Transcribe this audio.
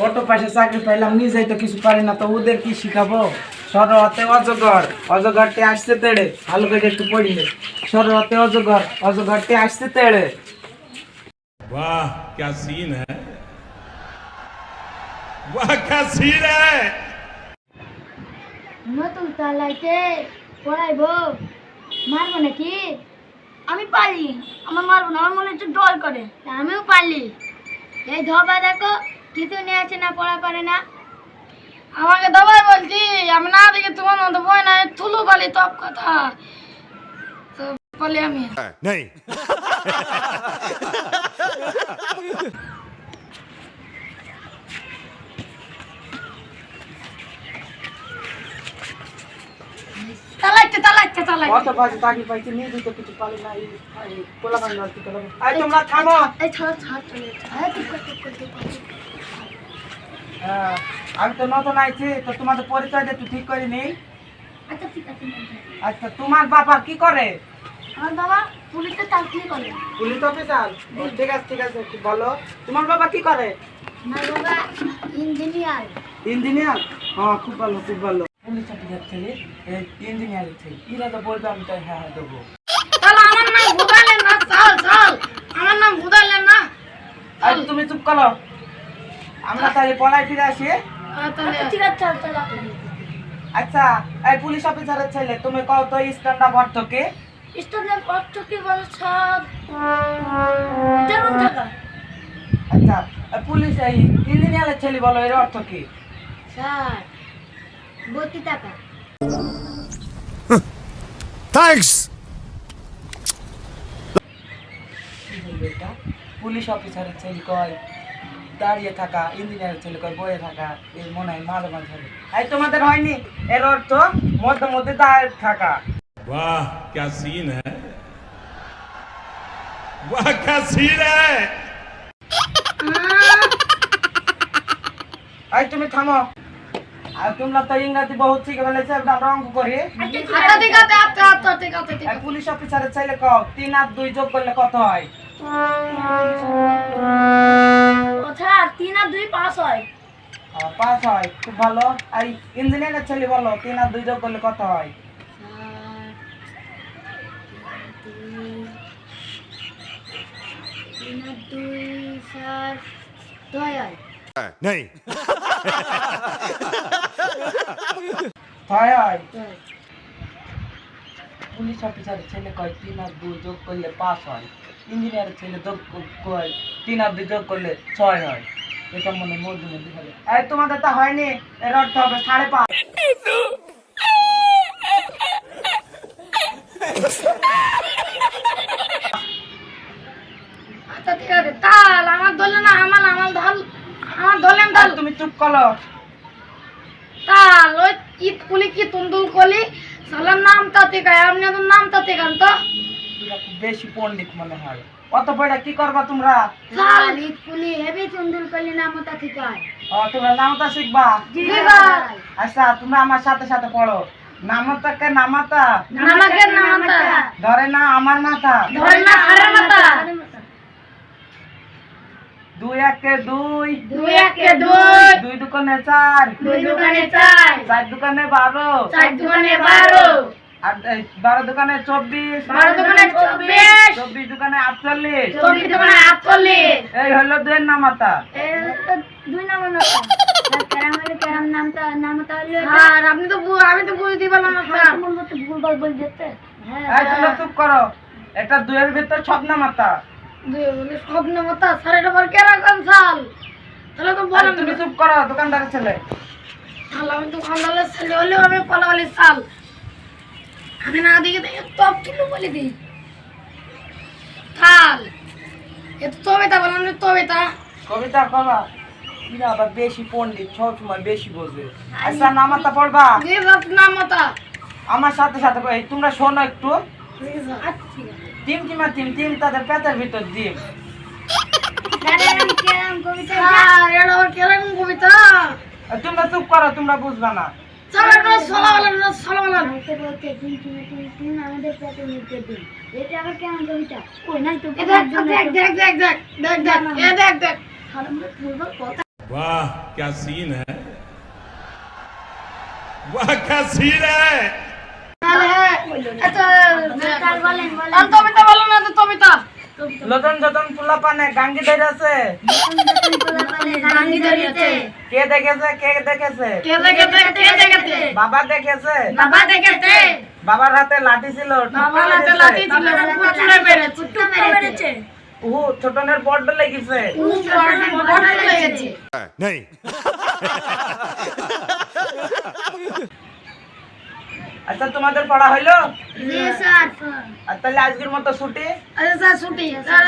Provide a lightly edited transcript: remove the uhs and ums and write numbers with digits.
Auto পাশে চাকরি পাইলাম, নিজেই তো কিছু পারি না, তো ওদের কি শিখাবো? সরহতে অজগর, অজগরটি আসতে তেড়ে, ভালো করে একটু পড়িলে। সরহতে অজগর, অজগরটি আসতে তেড়ে। वाह क्या सीन है, वाह क्या सीन है। নতুন চালাইতে পড়াইবো, মারবো নাকি? আমি পারি, আমার মারবো না, আমার মনে হচ্ছে ডর করে। আমিও পারলি। এই ধবা দেখো, কিছু নিয়ে আসে না, পড়া করে না। আমাকে দবাই বলছি, আমি না দেখে তোমার মতো ভয় না, তুলো বলি তপ কথা তো বলি আমি। नहीं চালাইতে চালাইতে চালাইতে অটো পাশে চাকরি পাইছি, নিজেই তো কিছু পারি না। এই পোলা বান্ধব আর কি করবো? এই তোমরা থামো। এই ছাড় ছাড় চলে হ্যাঁ ঠিক করে হ্যাঁ, আমি তো নতুন আইছি, তো তোমাদের পরিচয় দিয়ে একটু ঠিক করে নেই। আচ্ছা ঠিক আছে। আচ্ছা, তোমার বাবা কি করে? আমার বাবা পুলিশে চাকরি করে। Police officer? ঠিক আছে ঠিক আছে, একটু বলো তোমার বাবা কি করে? আমার বাবা ইঞ্জিনিয়ার। ইঞ্জিনিয়ার? হ্যাঁ, খুব ভালো খুব ভালো। পুলিশ অফিসার ছেলে, ইঞ্জিনিয়ারের ছেলে, এরা তো বলবে, আমি তো হ্যাঁ হ্যাঁ দেবো। তাহলে আমার নাম ভুদাইলেন না, চাল চাল আমার নাম ভুদাইলেন না। আর তুমি চুপ করো, আমরা তাহলে পড়ায় ফিরে আসি। তাহলে ঠিক আছে চল চল। আচ্ছা, এই পুলিশ অফিসারের ছেলে, তুমি কত স্ট্যান্ড আপ অর্থ কি? স্টুডেন্ট অর্থ কি বলে সব যেমন থাকা। আচ্ছা, পুলিশ এই ইঞ্জিনিয়ারের ছেলে বলো, এর অর্থ কি? স্যার 32 টাকা। थैंक्स। কি বলবে এটা? পুলিশ অফিসারের ছেলে কয় দাঁড়িয়ে থাকা, ইঞ্জিনিয়ারের ছেলে কয় বয়ে থাকা, এর মনে হয় মাঝে মাঝে হবে। এই তোমাদের হয়নি? এর অর্থ মধ্যে মধ্যে দাঁড়িয়ে থাকা। वाह क्या सीन है, वाह क्या सीन है। এই তুমি থামো। আর তোমরা তো ইংরাজি বহুত শিখে ফেলেছে, আমরা অঙ্ক করি। আচ্ছা ঠিক আছে আচ্ছা আচ্ছা ঠিক আছে ঠিক এই আছে। পুলিশ অফিসারের ছেলে কও 3 আর 2 যোগ করলে কত হয়? আচ্ছা 3 আর 2 5 হয়। 5 হয়, খুব ভালো। আর ইঞ্জিনিয়ারের ছেলে বলো 3 আর 2 যোগ করলে কত হয়? স্যার 2 হয়। नहीं 6 হয়। পুলিশ অফিসারের ছেলে কয় 3 আর 2 যোগ করলে 5 হয়। ইঞ্জিনিয়ারের ছেলে যোগ কয় 3 আর 2 যোগ করলে 6 হয়। এটা মনে মধ্যে মধ্যে হবে। এই তোমাদের তো হয়নি, এর অর্থ হবে 5.5। আচ্ছা ঠিক আছে তাল আমার ধরলে না, আমার আমার ঢাল আমার ধরলেন আর ঢাল তুমি চুপ করো। তাল ওই ঈদ কুলি কি তুন্দুল কলি সালার নাম তাতে গায় আপনি তো নাম তাতে গান তো তোমরা খুব বেশি পণ্ডিত মনে হয়। অত পড়া কি করবা তোমরা? স্যার ইটকুলি হেভি চুন্দুল করলি না মতা ঠিক হয়। তোমরা নামতা শিখবা? জি স্যার। আচ্ছা, তোমরা আমার সাথে সাথে পড়ো। নামতাকে নামাতা, নামাকে নামাতা ধরে না আমার মাথা, ধরে না সারের মাথা 2 একে 2, 2 একে 2 2 দোকানে 4, 2 দোকানে 4 4 দোকানে 12, 4 দোকানে 12 আর 12 দোকানে 24, 12 দোকানে 24 24 দোকানে 48, 24 দোকানে 48 এই হলো 2 এর নামাতা। 2 নম্বর নতা। কেরাম হলে কেরাম নামতা হলো। স্যার আপনি তো আমি তো বুঝতে পারলাম না স্যার। তোমার মতো ভুলভাল বল দিতে। এই তোমরা চুপ করো, এটা 2 এর ভিতর সব নামাতা। দুই বলে স্বপ্ন মতা স্যার এটা বল কেরা কোন সাল তাহলে তো এই বলেন তুমি চুপ করো, দোকানদারের ছেলে। তাহলে আমি তো খান্দালের ছেলে হলেও আমি পালাওয়ালি সাল আমি না দিকে দেখে টপ কিলো বলে দিই থাল এ তো তবেতা বললাম যে তবেতা কবিতা কবা, এরা আবার বেশি পণ্ডিত, সব সময় বেশি বোঝে। আচ্ছা, নামাতা পড়বা যে বাপ নাম মতা আমার সাথে সাথে। এই তোমরা শোনো একটু। আচ্ছা ঠিক আছে টিম টিমা টিম টিম, তাদের পেটের ভিতর ডিম। কেরাম কেরাম কবিতা। স্যার এটা আবার কেরকম কবিতা তোমরা চুপ করো, তোমরা বুঝবা না। স্যার এটা সলাওয়ালা সলাওয়ালা বলতে বলতে তিন আমাদের পেটে নিতে দিন। এটা আবার কেমন কবিতা? কই নাই তো। এ দেখ দেখ দেখ দেখ দেখ দেখ দেখ এ দেখ দেখ আমরা ভুলভাল কথা वाह क्या सीन है वाह क्या सीन है তাহলে হ্যাঁ আচ্ছা তার বলেন বলেন আর কবিতা বলো না তো কবিতা লতন যতন পোলা পানে গাঙ্গি ধরেছে গাঙ্গি ধরিয়েছে কে দেখেছে কে দেখেছে কে দেখেছে বাবা দেখেছে বাবা দেখেছে বাবার হাতে লাঠি ছিল বাবার হাতে লাঠি ছিল পুচুড়ে মেরেছে কুত্তা মেরেছে ছোটনের বড্ড লেগেছে বড় লেগেছে नहीं আচ্ছা তোমাদের পড়া হইলো জি স্যার আর তাহলে আজকের মতো ছুটি আচ্ছা স্যার ছুটি স্যার